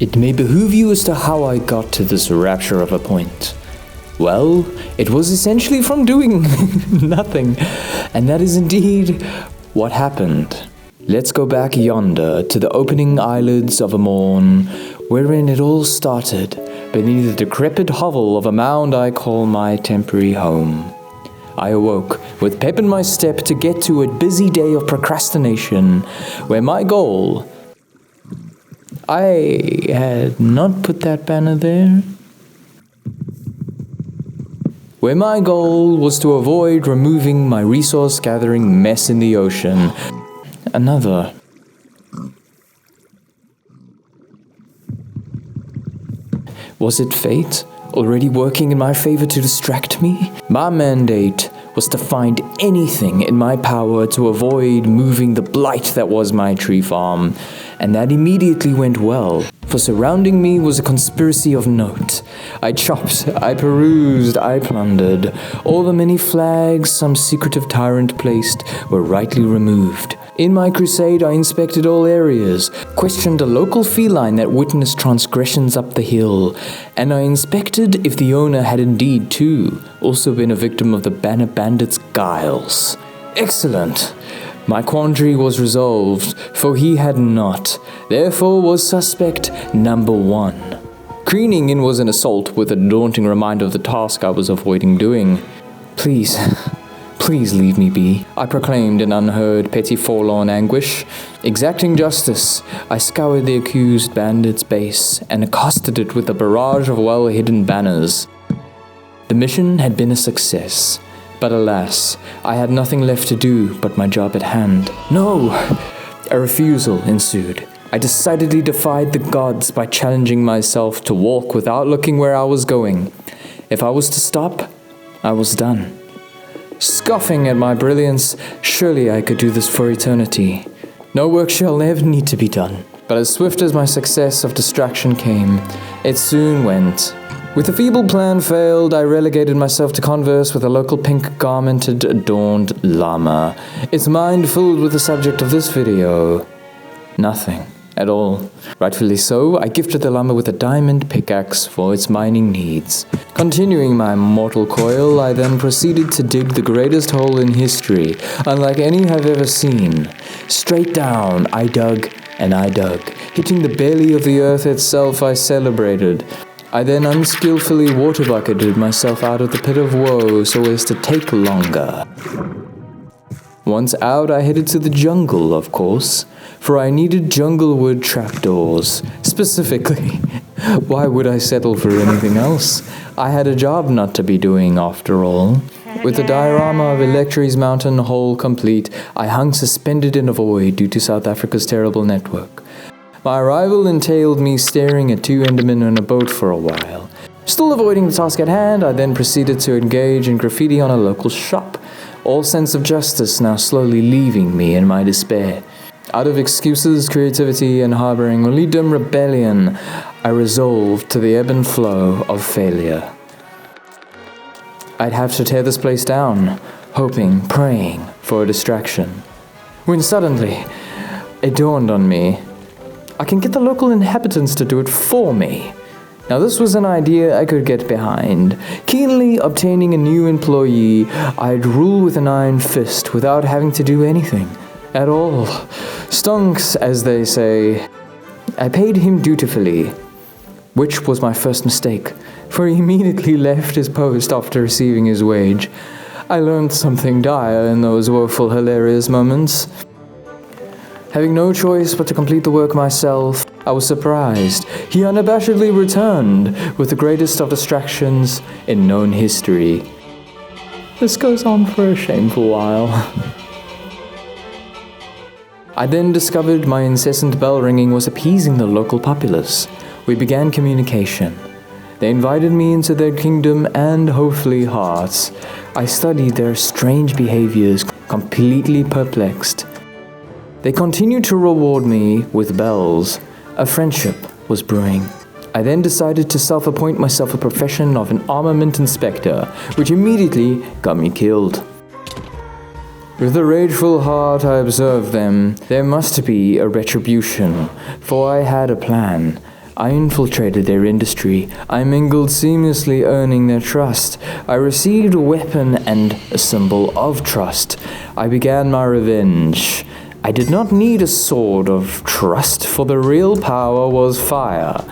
It may behoove you as to how I got to this rapture of a point. Well, it was essentially from doing nothing, and that is indeed what happened. Let's go back yonder to the opening eyelids of a morn, wherein it all started, beneath the decrepit hovel of a mound I call my temporary home. I awoke with pep in my step to get to a busy day of procrastination, where my goal... I had not put that banner there. Where my goal was to avoid removing my resource-gathering mess in the ocean. Another. Was it fate, already working in my favor to distract me? My mandate was to find anything in my power to avoid moving the blight that was my tree farm, and that immediately went well, for surrounding me was a conspiracy of note. I chopped, I perused, I plundered. All the many flags some secretive tyrant placed were rightly removed. In my crusade, I inspected all areas, questioned a local feline that witnessed transgressions up the hill, and I inspected if the owner had indeed, too, also been a victim of the bandits' Guiles. Excellent! My quandary was resolved, for he had not, therefore was suspect number one. Careening in was an assault with a daunting reminder of the task I was avoiding doing. Please leave me be, I proclaimed in unheard, petty, forlorn anguish. Exacting justice, I scoured the accused bandit's base and accosted it with a barrage of well-hidden banners. The mission had been a success, but alas, I had nothing left to do but my job at hand. No! A refusal ensued. I decidedly defied the gods by challenging myself to walk without looking where I was going. If I was to stop, I was done. Scoffing at my brilliance, surely I could do this for eternity. No work shall ever need to be done. But as swift as my success of distraction came, it soon went. With a feeble plan failed, I relegated myself to converse with a local pink-garmented, adorned llama, its mind filled with the subject of this video. Nothing at all. Rightfully so, I gifted the llama with a diamond pickaxe for its mining needs. Continuing my mortal coil, I then proceeded to dig the greatest hole in history, unlike any I've ever seen. Straight down, I dug, and I dug. Hitting the belly of the earth itself, I celebrated. I then unskillfully water bucketed myself out of the pit of woe so as to take longer. Once out, I headed to the jungle, of course, for I needed junglewood trapdoors. Specifically, why would I settle for anything else? I had a job not to be doing, after all. With the diorama of Electri's mountain hole complete, I hung suspended in a void due to South Africa's terrible network. My arrival entailed me staring at two Endermen in a boat for a while. Still avoiding the task at hand, I then proceeded to engage in graffiti on a local shop. All sense of justice now slowly leaving me in my despair. Out of excuses, creativity, and harboring only dumb rebellion, I resolved to the ebb and flow of failure. I'd have to tear this place down, hoping, praying for a distraction. When suddenly, it dawned on me, I can get the local inhabitants to do it for me. Now this was an idea I could get behind. Keenly obtaining a new employee, I'd rule with an iron fist without having to do anything at all. Stunks, as they say. I paid him dutifully, which was my first mistake, for he immediately left his post after receiving his wage. I learned something dire in those woeful, hilarious moments. Having no choice but to complete the work myself, I was surprised. He unabashedly returned with the greatest of distractions in known history. This goes on for a shameful while. I then discovered my incessant bell ringing was appeasing the local populace. We began communication. They invited me into their kingdom and hopefully hearts. I studied their strange behaviors, completely perplexed. They continued to reward me with bells. A friendship was brewing. I then decided to self-appoint myself a profession of an armament inspector, which immediately got me killed. With a rageful heart I observed them. There must be a retribution, for I had a plan. I infiltrated their industry. I mingled seamlessly, earning their trust. I received a weapon and a symbol of trust. I began my revenge. I did not need a sword of trust, for the real power was fire.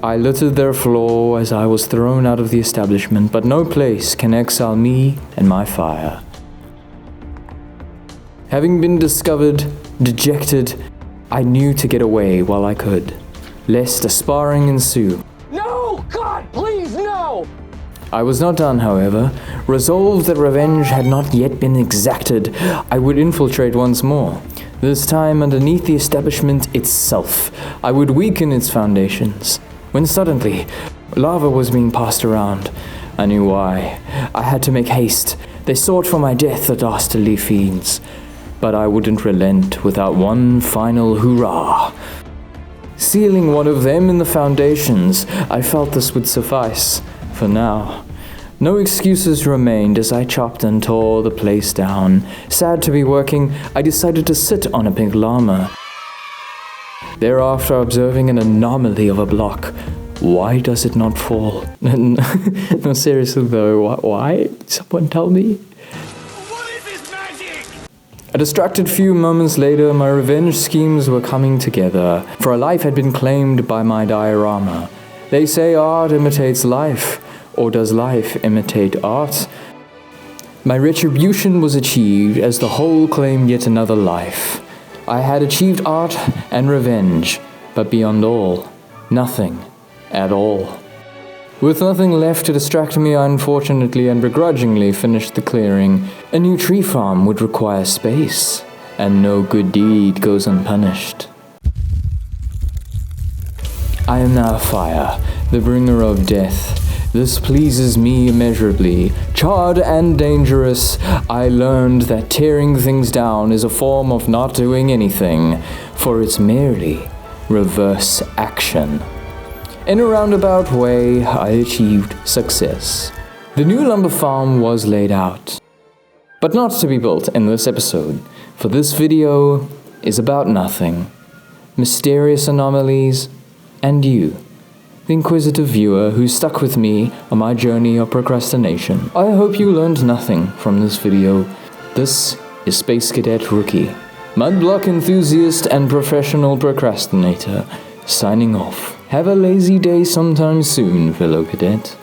I littered their floor as I was thrown out of the establishment, but no place can exile me and my fire. Having been discovered, dejected, I knew to get away while I could, lest a sparring ensue. No! God, please, no! I was not done, however. Resolved that revenge had not yet been exacted, I would infiltrate once more. This time underneath the establishment itself. I would weaken its foundations. When suddenly, lava was being passed around. I knew why. I had to make haste. They sought for my death, the dastardly fiends. But I wouldn't relent without one final hurrah. Sealing one of them in the foundations, I felt this would suffice, for now. No excuses remained as I chopped and tore the place down. Sad to be working, I decided to sit on a pink llama. Thereafter, observing an anomaly of a block. Why does it not fall? No, seriously though, why? Someone tell me? A distracted few moments later, my revenge schemes were coming together, for a life had been claimed by my diorama. They say art imitates life, or does life imitate art? My retribution was achieved as the whole claimed yet another life. I had achieved art and revenge, but beyond all, nothing at all. With nothing left to distract me, I unfortunately and begrudgingly finished the clearing. A new tree farm would require space, and no good deed goes unpunished. I am now fire, the bringer of death. This pleases me immeasurably. Charred and dangerous, I learned that tearing things down is a form of not doing anything, for it's merely reverse action. In a roundabout way, I achieved success. The new lumber farm was laid out, but not to be built in this episode, for this video is about nothing, mysterious anomalies, and you, the inquisitive viewer who stuck with me on my journey of procrastination. I hope you learned nothing from this video. This is Space Cadet Rookie, mudblock enthusiast and professional procrastinator, signing off. Have a lazy day sometime soon, fellow cadet.